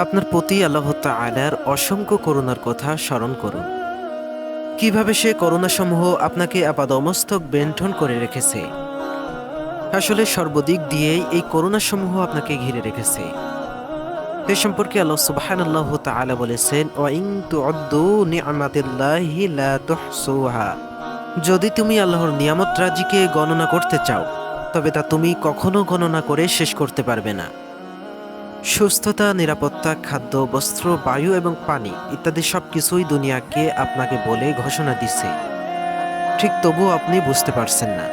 আপনার প্রতি আল্লাহ তাআলার অসংখ্য করুণার কথা স্মরণ করুন। কিভাবে সে করুণাসমূহ আপনাকে আপাদমস্তক বেন্টন করে রেখেছে। আসলে সর্বদিক দিয়েই এই করুণাসমূহ আপনাকে ঘিরে রেখেছে। এ সম্পর্কে আল্লাহ সুবহানাল্লাহু তাআলা বলেছেন, ওয়া ইন তু'দ্দু নি'মাতিল্লাহি লা তুহসুহা। যদি তুমি আল্লাহর নিয়ামত রাজিকে গণনা করতে চাও, তবে তা তুমি কখনো গণনা করে শেষ করতে পারবে না। সুস্থতা, নিরাপত্তা, খাদ্য, বস্ত্র, বায়ু এবং পানি ইত্যাদি সবকিছুই দুনিয়াকে আপনাকে বলে ঘোষণা দিচ্ছে। ঠিক তবুও আপনি বুঝতে পারছেন না।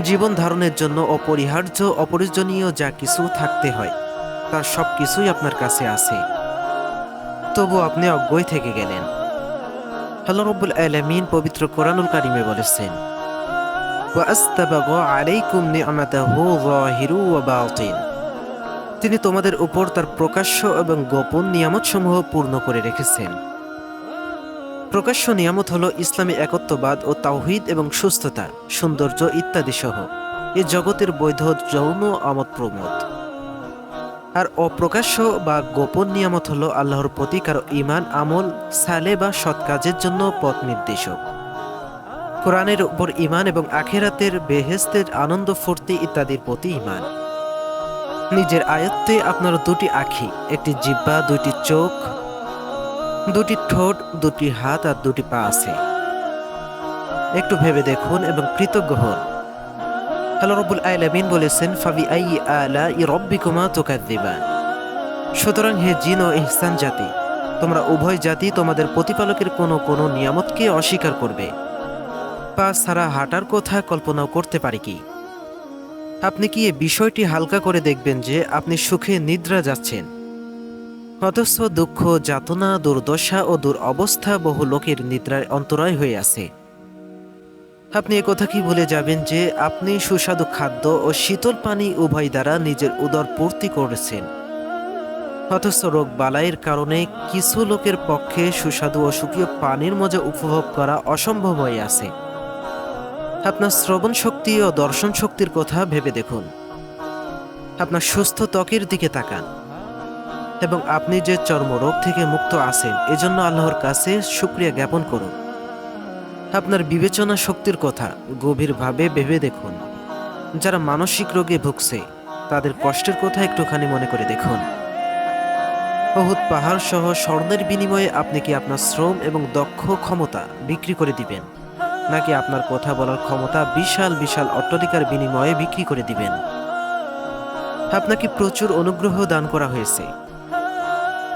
জীবন ধারণের জন্য অপরিহার্য, অপরিজনীয় যা কিছু থাকতে হয়, তার সব কিছুই আপনার কাছে আছে। তবু আপনি অজ্ঞই থেকে গেলেন। আল্লাহ রাব্বুল আলামিন পবিত্র কোরআনুল কারিমে বলেছেন, ওয়া আস্তাবাগা আলাইকুম নি'মাতাহু যাহিরু ওয়া বাতিন। তিনি তোমাদের উপর তার প্রকাশ্য এবং গোপন নিয়ামতসমূহ পূর্ণ করে রেখেছেন। প্রকাশ্য নিয়ামত হল ইসলামী একত্ববাদ ও তাওহীদ এবং সুস্থতা, সৌন্দর্য ইত্যাদি সহ এ জগতের বৈধ যৌন আমোদ প্রমোদ। আর অপ্রকাশ্য বা গোপন নিয়ামত হল আল্লাহর প্রতি কারো ঈমান, আমল সালে বা সৎ কাজের জন্য পথ নির্দেশক। কোরআনের উপর ঈমান এবং আখিরাতের বেহেশতের আনন্দ ফুর্তি ইত্যাদির প্রতি ঈমান। নিজের আয়ত্তে আপনার দুটি আঁখি, একটি জিহ্বা, দুটি চোখ, দুটি ঠোঁট, দুটি হাত আর দুটি পা আছে। একটু ভেবে দেখুন এবং কৃতজ্ঞ হন। আল্লাহ রাব্বুল আলামিন বলেছেন, ফাবিআইয়ি আলাই রাব্বিকুমা তুকাযযিবান। সুতরাং হে জিন ও ইনসান জাতি, তোমরা উভয় জাতি তোমাদের প্রতিপালকের কোনো কোনো নিয়ামতকে অস্বীকার করবে। পা ছাড়া হাঁটার কথা কল্পনাও করতে পারি কি? আপনি কি এই বিষয়টি হালকা করে দেখবেন যে আপনি সুখে নিদ্রা যাচ্ছেন, অথচ দুঃখ, যাতনা, দুর্দশা ও দুরবস্থা বহু লোকের নিদ্রায় অন্তরায় হয়ে আছে। আপনি একথা কি ভুলে যাবেন যে আপনি সুস্বাদু খাদ্য ও শীতল পানি উভয় দ্বারা নিজের উদর পূর্তি করেছেন, অথচ রোগ বালাইয়ের কারণে কিছু লোকের পক্ষে সুস্বাদু ও সুখীয় পানির মজা উপভোগ করা অসম্ভব হয়ে আছে। আপনার শ্রবণ শক্তি ও দর্শন শক্তির কথা ভেবে দেখুন। আপনার সুস্থ ত্বকের দিকে তাকান এবং আপনি যে চর্মরোগ থেকে মুক্ত আছেন এজন্য আল্লাহর কাছে শুকরিয়া জ্ঞাপন করুন। আপনার বিবেচনা শক্তির কথা গভীরভাবে ভেবে দেখুন। যারা মানসিক রোগে ভুগছে তাদের কষ্টের কথা একটুখানি মনে করে দেখুন। উহুদ পাহাড় সহ স্বর্ণের বিনিময়ে আপনি কি আপনার শ্রম এবং দক্ষ ক্ষমতা বিক্রি করে দিবেন, নাকি আপনার কথা বলার ক্ষমতা বিশাল বিশাল অট্টালিকার বিনিময়ে বিক্রি করে দিবেন? আপনাকে প্রচুর অনুগ্রহ দান করা হয়েছে,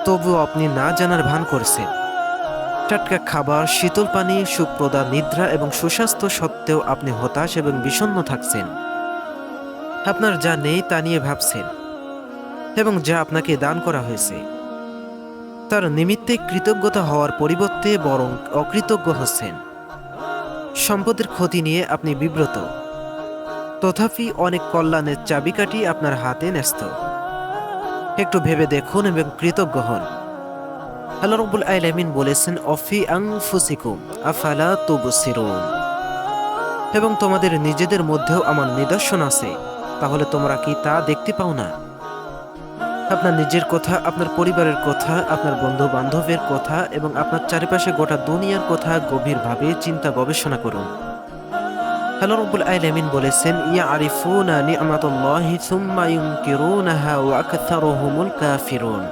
তবুও আপনি না জানার ভান করছেন। টাটকা খাবার, শীতল পানি, সুপ্রদা নিদ্রা এবং সুস্বাস্থ্য সত্ত্বেও আপনি হতাশ এবং বিষণ্ণ থাকছেন। আপনার যা নেই তা নিয়ে ভাবছেন এবং যা আপনাকে দান করা হয়েছে তার নিমিত্তে কৃতজ্ঞতা হওয়ার পরিবর্তে বরং অকৃতজ্ঞ হচ্ছেন। সম্পদের ক্ষতি নিয়ে আপনি বিব্রত, তথাপি অনেক কল্যাণের চাবিকাঠি আপনার হাতে ন্যস্ত। একটু ভেবে দেখুন এবং কৃতজ্ঞ হন। আল্লাহ রাব্বুল আলামিন বলেছেন, অফি আনফুসিকুম আফালা তুবসিরুন। এবং তোমাদের নিজেদের মধ্যেও আমার নিদর্শন আছে, তাহলে তোমরা কি তা দেখতে পাও না? আপনার নিজের কথা, আপনার পরিবারের কথা, আপনার বন্ধু বান্ধবের কথা এবং আপনার চারিপাশে গোটা দুনিয়ার কথা গভীরভাবে চিন্তা গবেষণা করুন। আল্লাহ রাব্বুল আলামিন বলেছেন, ইয়ারিফুনা নি'মাতাল্লাহি সুম্মা ইউনকিরুনাহা ওয়া আকসারুহুমুল কাফিরুন।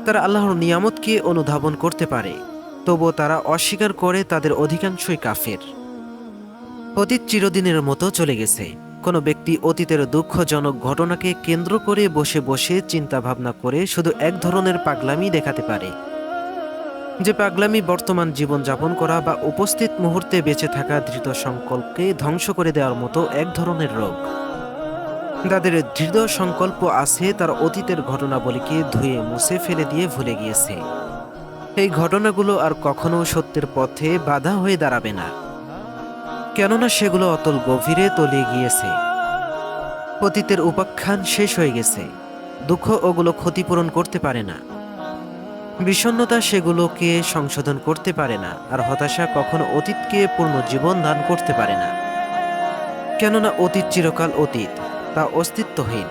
তারা আল্লাহর নিয়ামতকে অনুধাবন করতে পারে, তবুও তারা অস্বীকার করে, তাদের অধিকাংশই কাফের। অতীত চিরদিনের মতো চলে গেছে। কোনো ব্যক্তি অতীতের দুঃখজনক ঘটনাকে কেন্দ্র করে বসে বসে চিন্তা ভাবনা করে শুধু এক ধরনের পাগলামি দেখাতে পারে, যে পাগলামি বর্তমান জীবন যাপন করা বা উপস্থিত মুহূর্তে বেঁচে থাকা দৃঢ় সংকল্পকে ধ্বংস করে দেওয়ার মতো এক ধরনের রোগ। যাদের দৃঢ় সংকল্প আছে তারা অতীতের ঘটনাবলীকে ধুয়ে মুছে ফেলে দিয়ে ভুলে গিয়েছে। এই ঘটনাগুলো আর কখনো সত্যের পথে বাধা হয়ে দাঁড়াবে না, কেননা সেগুলো অতল গভীরে তলিয়ে গিয়েছে। অতীতের উপাখ্যান শেষ হয়ে গেছে। দুঃখ ওগুলো ক্ষতিপূরণ করতে পারে না, বিষণ্ণতা সেগুলোকে সংশোধন করতে পারে না, আর হতাশা কখনো অতীতকে পূর্ণ জীবন দান করতে পারে না। কেননা অতীত চিরকাল অতীত, তা অস্তিত্বহীন।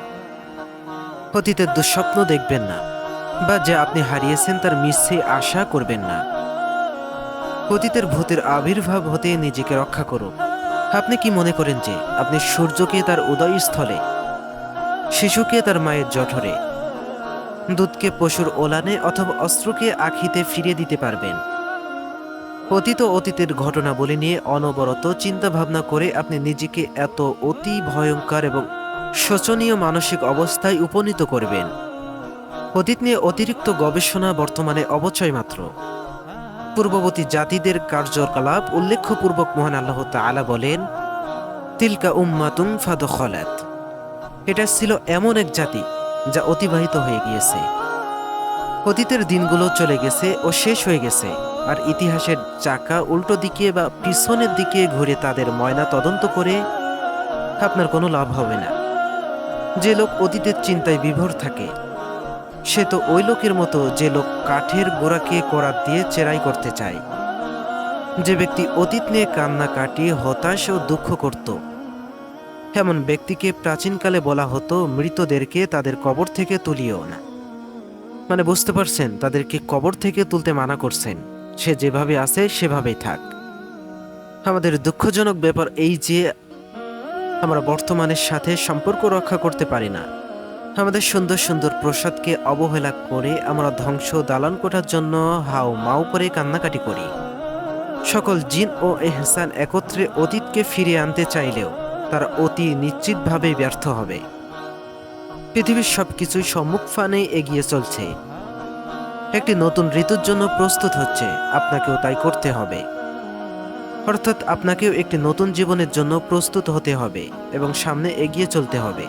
অতীতের দুঃস্বপ্ন দেখবেন না, বা যে আপনি হারিয়েছেন তার মিথ্যে আশা করবেন না। অতীতের ভূতের আবির্ভাব হতে নিজেকে রক্ষা করুন। আপনি কি মনে করেন যে আপনি সূর্যকে তার উদয়স্থলে, শিশুকে তার মায়ের জঠরে, দুধকে পশুর ওলানে অথবা অস্ত্রকে আখিতে ফিরিয়ে দিতে পারবেন? অতীত ও অতীতের ঘটনাবলী নিয়ে অনবরত চিন্তা ভাবনা করে আপনি নিজেকে এত অতি ভয়ঙ্কর এবং শোচনীয় মানসিক অবস্থায় উপনীত করবেন। অতীত নিয়ে অতিরিক্ত গবেষণা বর্তমানে অবচয় মাত্র। পূর্ববর্তী জাতিদের কার্যকলাপ উল্লেখপূর্বক মহান আল্লাহ তাআলা বলেন, তিলকা উম্মাতুন ফাদখলাত। এটা ছিল এমন এক জাতি যা অতিবাহিত হয়ে গিয়েছে। অতীতের দিনগুলো চলে গেছে ও শেষ হয়ে গেছে, আর ইতিহাসের চাকা উল্টো দিকে বা পিছনের দিকে ঘুরে তাদের ময়না তদন্ত করে আপনার কোনো লাভ হবে না। যে লোক অতীতের চিন্তায় বিভোর থাকে সে তো ওই লোকের মতো যে লোক কাঠের গোড়াকে করাত দিয়ে চেরাই করতে চায়। যে ব্যক্তি অতীত নিয়ে কান্না কাটিয়ে হতাশ ও দুঃখ করত, এমন ব্যক্তিকে প্রাচীনকালে বলা হতো মৃতদেরকে তাদের কবর থেকে তুলিও না। মানে বুঝতে পারছেন, তাদেরকে কবর থেকে তুলতে মানা করছেন। সে যেভাবে আছে সেভাবেই থাক। আমাদের দুঃখজনক ব্যাপার এই যে আমরা বর্তমানের সাথে সম্পর্ক রক্ষা করতে পারি না। আমাদের সুন্দর সুন্দর প্রসাদকে অবহেলা করে আমরা ধ্বংস দালান কোটার জন্য হাও মাও করে কান্নাকাটি করি। সকল জিন ও এহসান একত্রে অতীতকে ফিরিয়ে আনতে চাইলেও তারা অতি নিশ্চিতভাবেই ব্যর্থ হবে। পৃথিবীর সবকিছুই সম্মুখপানে এগিয়ে চলছে, একটি নতুন ঋতুর জন্য প্রস্তুত হচ্ছে। আপনাকেও তাই করতে হবে। অর্থাৎ আপনাকেও একটি নতুন জীবনের জন্য প্রস্তুত হতে হবে এবং সামনে এগিয়ে চলতে হবে।